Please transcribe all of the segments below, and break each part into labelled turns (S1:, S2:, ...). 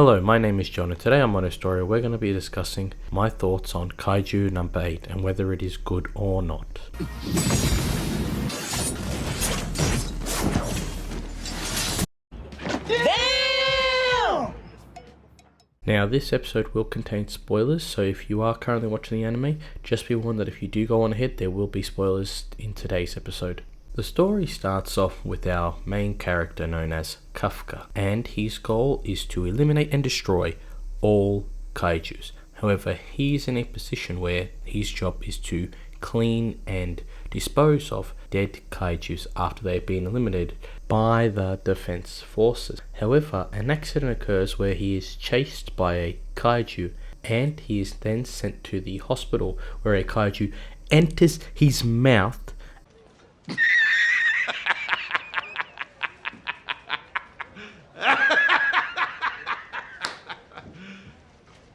S1: Hello, my name is John and today on Mono Story we're going to be discussing my thoughts on Kaiju number 8 and whether it is good or not.
S2: Damn!
S1: Now this episode will contain spoilers, so if you are currently watching the anime, just be warned that if you do go on ahead there will be spoilers in today's episode. The story starts off with our main character known as Kafka, and his goal is to eliminate and destroy all kaijus. However, he is in a position where his job is to clean and dispose of dead kaijus after they've been eliminated by the defense forces. However, an accident occurs where he is chased by a kaiju and he is then sent to the hospital where a kaiju enters his mouth.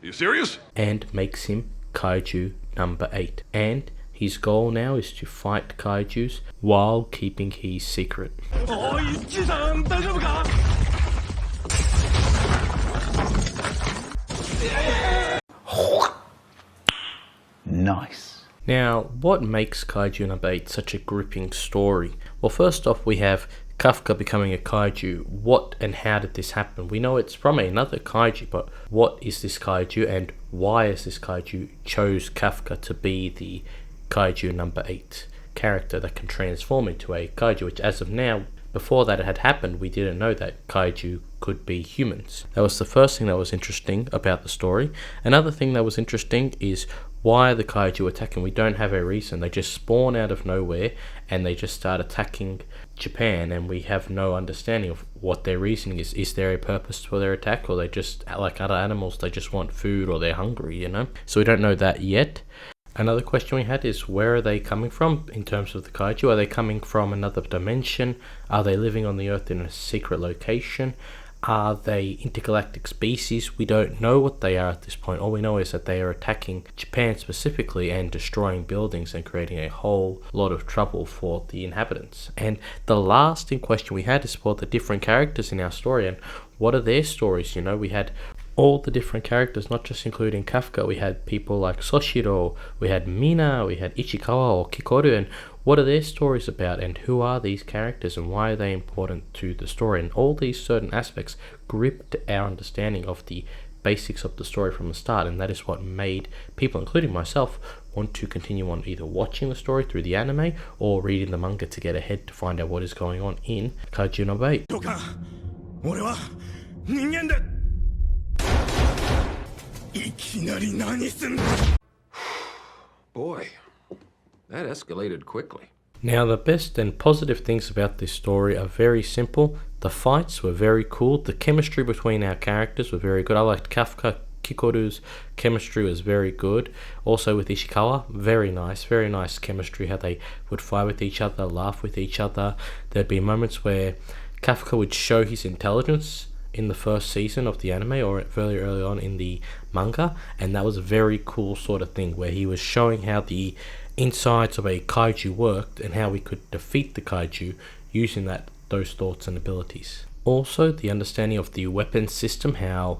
S3: Are you serious?
S1: And makes him Kaiju number 8. And his goal now is to fight kaijus while keeping his secret.
S2: Nice.
S1: Now, what makes Kaiju number 8 such a gripping story? Well, first off, we have Kafka becoming a kaiju. What and how did this happen? We know it's from another kaiju, but what is this kaiju and why is this kaiju chose Kafka to be the Kaiju number 8 character that can transform into a kaiju, which as of now, before that had happened, we didn't know that kaiju could be humans. That was the first thing that was interesting about the story. Another thing that was interesting is why are the kaiju attacking? We don't have a reason. They just spawn out of nowhere and they just start attacking Japan, and we have no understanding of what their reasoning is. Is there a purpose for their attack, or they just, like other animals, they just want food or they're hungry, you know? So we don't know that yet. Another question we had is, where are they coming from in terms of the kaiju? Are they coming from another dimension? Are they living on the Earth in a secret location? Are they intergalactic species? We don't know what they are at this point. All we know is that they are attacking Japan specifically and destroying buildings and creating a whole lot of trouble for the inhabitants. And the last in question we had is for the different characters in our story and what are their stories. You know, we had all the different characters, not just including Kafka. We had people like Soshiro, we had Mina, we had Ichikawa or Kikoru, and what are their stories about and who are these characters and why are they important to the story? And all these certain aspects gripped our understanding of the basics of the story from the start, and that is what made people, including myself, want to continue on either watching the story through the anime or reading the manga to get ahead to find out what is going on in Kaiju no 8.
S3: Boy, that escalated quickly.
S1: Now, the best and positive things about this story are very simple. The fights were very cool. The chemistry between our characters were very good. I liked Kafka. Kikoru's chemistry was very good. Also with Ishikawa, very nice chemistry, how they would fight with each other, laugh with each other. There'd be moments where Kafka would show his intelligence in the first season of the anime or very early on in the manga, and that was a very cool sort of thing where he was showing how the insides of a kaiju worked and how we could defeat the kaiju using those thoughts and abilities. Also, the understanding of the weapon system, how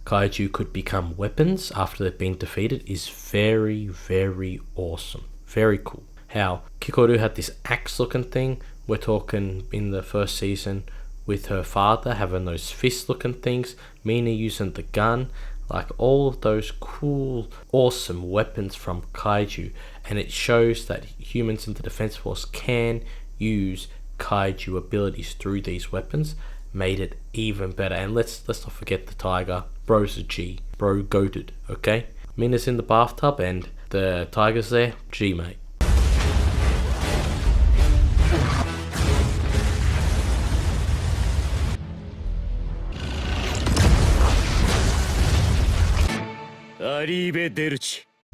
S1: kaiju could become weapons after they've been defeated, is very awesome. Very cool. How Kikoru had this axe looking thing, we're talking in the first season, with her father having those fist looking things, Mina using the gun, like all of those cool, awesome weapons from kaiju, and it shows that humans in the defense force can use kaiju abilities through these weapons, made it even better. And let's not forget the tiger. Bro's a G. Bro goated, okay? Mina's in the bathtub and the tiger's there. G, mate.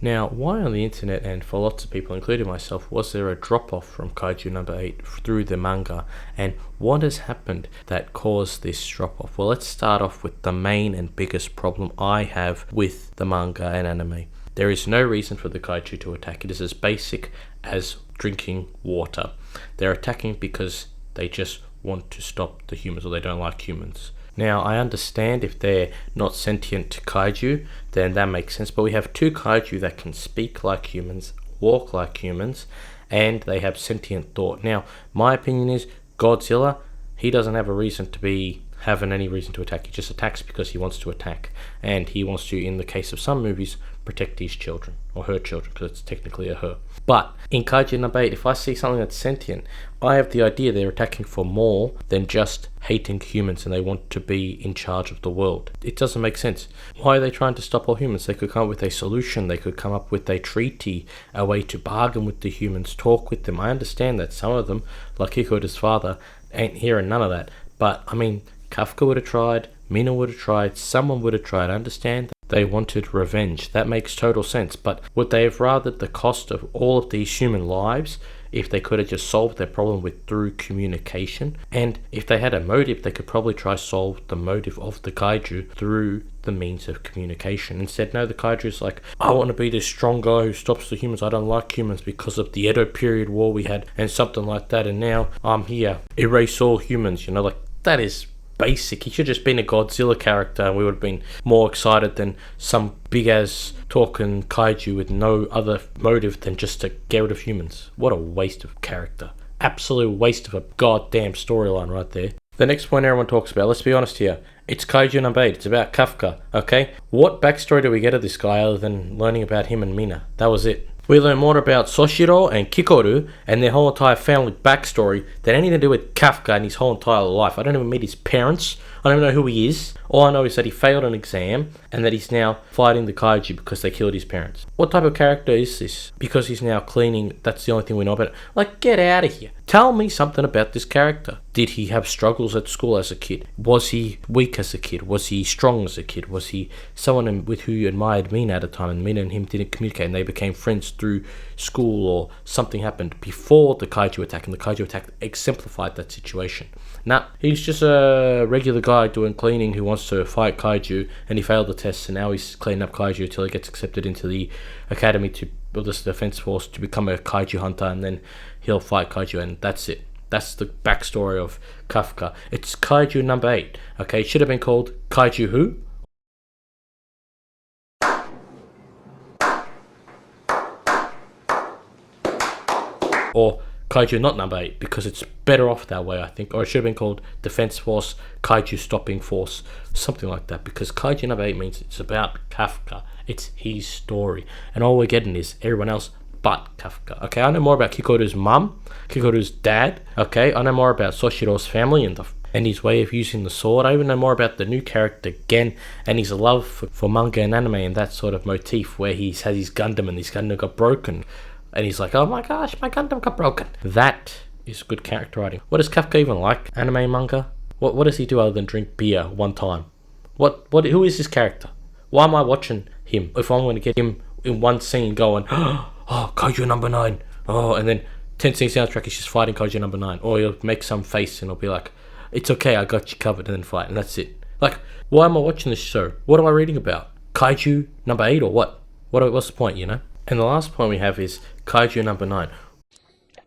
S1: Now, why on the internet and for lots of people, including myself, was there a drop-off from Kaiju number 8 through the manga? And what has happened that caused this drop-off? Well, let's start off with the main and biggest problem I have with the manga and anime. There is no reason for the kaiju to attack. It is as basic as drinking water. They're attacking because they just want to stop the humans, or they don't like humans. Now, I understand if they're not sentient kaiju, then that makes sense. But we have two kaiju that can speak like humans, walk like humans, and they have sentient thought. Now, my opinion is Godzilla, he doesn't have a reason to be having any reason to attack. He just attacks because he wants to attack. And he wants to, in the case of some movies, protect his children, or her children, because it's technically a her. But in Kaiju number 8, if I see something that's sentient, I have the idea they're attacking for more than just hating humans and they want to be in charge of the world. It doesn't make sense. Why are they trying to stop all humans? They could come up with a solution. They could come up with a treaty, a way to bargain with the humans, talk with them. I understand that some of them, like Hikoda's father, ain't hearing none of that. But, I mean, Kafka would have tried, Mina would have tried, someone would have tried. I understand that they wanted revenge. That makes total sense. But would they have rathered the cost of all of these human lives if they could have just solved their problem through communication? And if they had a motive, they could probably try solve the motive of the kaiju through the means of communication. Instead, no, the kaiju is like, I want to be this strong guy who stops the humans. I don't like humans because of the Edo period war we had and something like that. And now I'm here, erase all humans. Like, that is basic. He should have just been a Godzilla character and we would have been more excited than some big ass talking kaiju with no other motive than just to get rid of humans. What a waste of character. Absolute waste of a goddamn storyline right there. The next point everyone talks about, let's be honest here, it's Kaiju number 8. It's about Kafka, okay? What backstory do we get of this guy other than learning about him and Mina? That was it. We learn more about Soshiro and Kikoru and their whole entire family backstory than anything to do with Kafka and his whole entire life. I don't even meet his parents. I don't even know who he is. All I know is that he failed an exam and that he's now fighting the kaiju because they killed his parents. What type of character is this? Because he's now cleaning, that's the only thing we know about it. Like, get out of here. Tell me something about this character. Did he have struggles at school as a kid? Was he weak as a kid? Was he strong as a kid? Was he someone with who admired Mina at a time and Mina and him didn't communicate and they became friends through school, or something happened before the kaiju attack and the kaiju attack exemplified that situation? Nah, he's just a regular guy doing cleaning who wants to fight kaiju and he failed the test and now he's cleaning up kaiju until he gets accepted into the academy to build this defense force to become a kaiju hunter, and then he'll fight kaiju and that's it. That's the backstory of Kafka. It's Kaiju number 8. Okay, it should have been called Kaiju Who? Or Kaiju not number 8, because it's better off that way, I think. Or it should have been called Defense Force, Kaiju Stopping Force, something like that. Because Kaiju number 8 means it's about Kafka. It's his story. And all we're getting is everyone else but Kafka. Okay, I know more about Kikoru's mum, Kikoru's dad. Okay, I know more about Soshiro's family and his way of using the sword. I even know more about the new character Gen and his love for manga and anime and that sort of motif where he has his Gundam and his Gundam got broken. And he's like, oh my gosh, my Gundam got broken. That is good character writing. What does Kafka even like? Anime, manga? What does he do other than drink beer one time? Who is this character? Why am I watching him if I'm going to get him in one scene going, oh, Kaiju number 9. Oh, and then 10 scene soundtrack is just fighting Kaiju number 9. Or he'll make some face and he'll be like, it's okay, I got you covered, and then fight, and that's it. Like, why am I watching this show? What am I reading about? Kaiju number 8 or what? What's the point, And the last point we have is Kaiju number 9.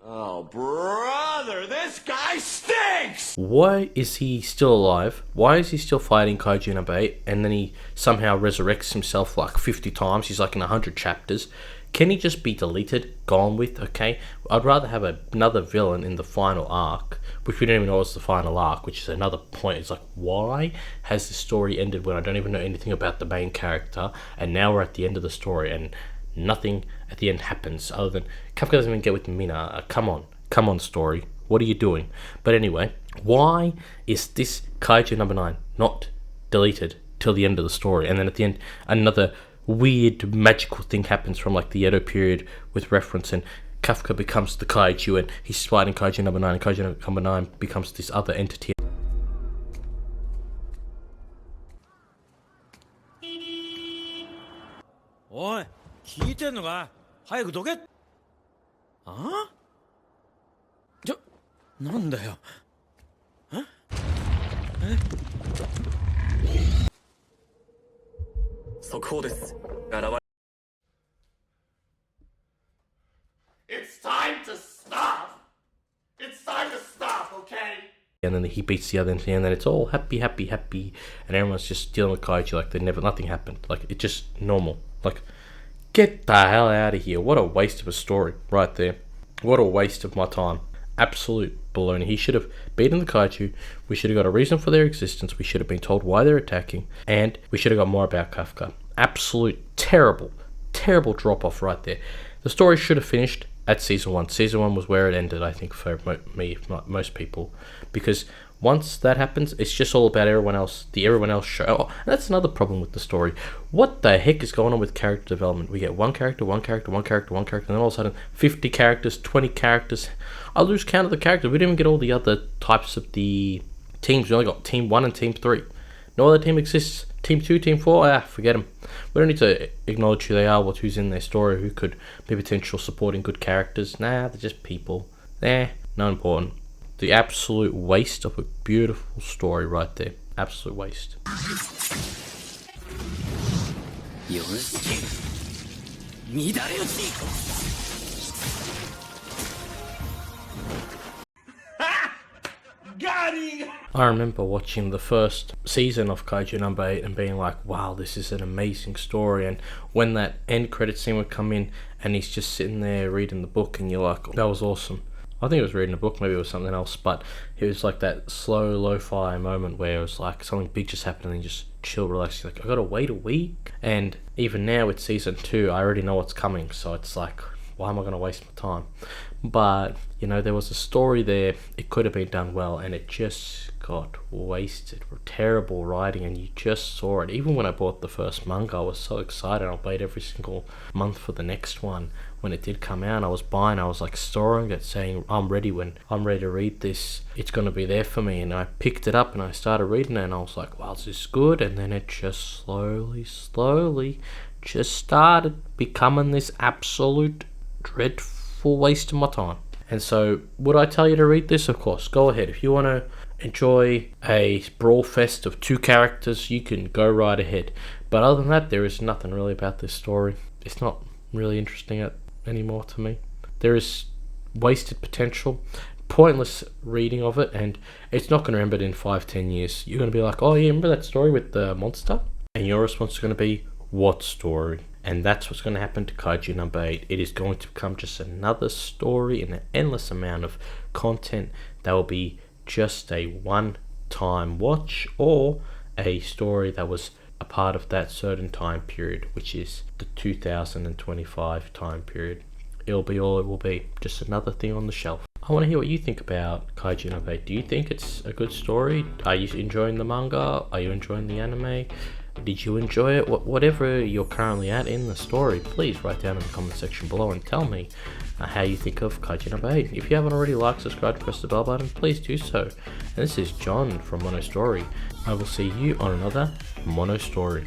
S2: Oh, brother, this guy stinks!
S1: Why is he still alive? Why is he still fighting Kaiju number 8? And then he somehow resurrects himself like 50 times. He's like in 100 chapters. Can he just be deleted, gone with, okay? I'd rather have another villain in the final arc, which we don't even know is the final arc, which is another point. It's like, why has the story ended when I don't even know anything about the main character, and now we're at the end of the story, and nothing at the end happens other than Kafka doesn't even get with Mina. Come on, story. What are you doing? But anyway, why is this Kaiju number 9 not deleted till the end of the story? And then at the end, another weird magical thing happens from like the Edo period with reference, and Kafka becomes the kaiju and he's fighting Kaiju number 9, and Kaiju number 9 becomes this other entity.
S4: Oi, 聞いてんのか? 早くどけ。あ？なんだよ。速報です。
S5: It's time to stop! It's time to stop, okay?
S1: and then he beats the other entity, and then it's all happy, and everyone's just dealing with kaiju like nothing happened. Like, it's just normal. Like, get the hell out of here. What a waste of a story right there. What a waste of my time. Absolute baloney. He should have beaten the kaiju. We should have got a reason for their existence. We should have been told why they're attacking, and we should have got more about Kafka. Absolute terrible drop off right there. The story should have finished at season 1. Season 1 was where it ended, I think, for me, if not most people, because once that happens, it's just all about everyone else, the everyone else show. Oh, and that's another problem with the story. What the heck is going on with character development? We get one character, and then all of a sudden 50 characters, 20 characters. I lose count of the characters. We didn't even get all the other types of the teams. We only got Team 1 and Team 3. No other team exists. Team 2, Team 4, forget them. We don't need to acknowledge who they are, who's in their story, who could be potential supporting good characters. Nah, they're just people. Not important. The absolute waste of a beautiful story right there. Absolute waste.
S2: Got him!
S1: I remember watching the first season of Kaiju No. 8 and being like, wow, this is an amazing story. And when that end credit scene would come in and he's just sitting there reading the book, and you're like, that was awesome. I think it was reading a book, maybe it was something else, but it was like that slow, lo-fi moment where it was like something big just happened and then just chill, relax. You're like, I gotta wait a week. And even now with season 2, I already know what's coming, so it's like, why am I gonna waste my time? But, there was a story there, it could have been done well, and it just got wasted. Terrible writing, and you just saw it. Even when I bought the first manga, I was so excited. I waited every single month for the next one. When it did come out, I was like storing it, saying, I'm ready to read this. It's going to be there for me. And I picked it up and I started reading it, and I was like, wow, is this good? And then it just slowly just started becoming this absolute dreadful waste of my time. And so, would I tell you to read this? Of course, go ahead. If you want to enjoy a brawl fest of 2 characters, you can go right ahead. But other than that, there is nothing really about this story. It's not really interesting anymore to me. There is wasted potential, pointless reading of it, and it's not going to remember it in 5-10 years. You're going to be like, oh yeah, remember that story with the monster? And your response is going to be, what story? And that's what's going to happen to Kaiju No. 8. It is going to become just another story in an endless amount of content that will be just a one-time watch, or a story that was a part of that certain time period, which is the 2025 time period. It'll be all it will be, just another thing on the shelf. I want to hear what you think about Kaiju No. 8. Do you think it's a good story? Are you enjoying the manga? Are you enjoying the anime? Did you enjoy it? Whatever you're currently at in the story, please write down in the comment section below and tell me how you think of Kaiju No. 8. If you haven't already liked, subscribed, press the bell button, please do so. And this is John from Mono Story. I will see you on another Mono Story.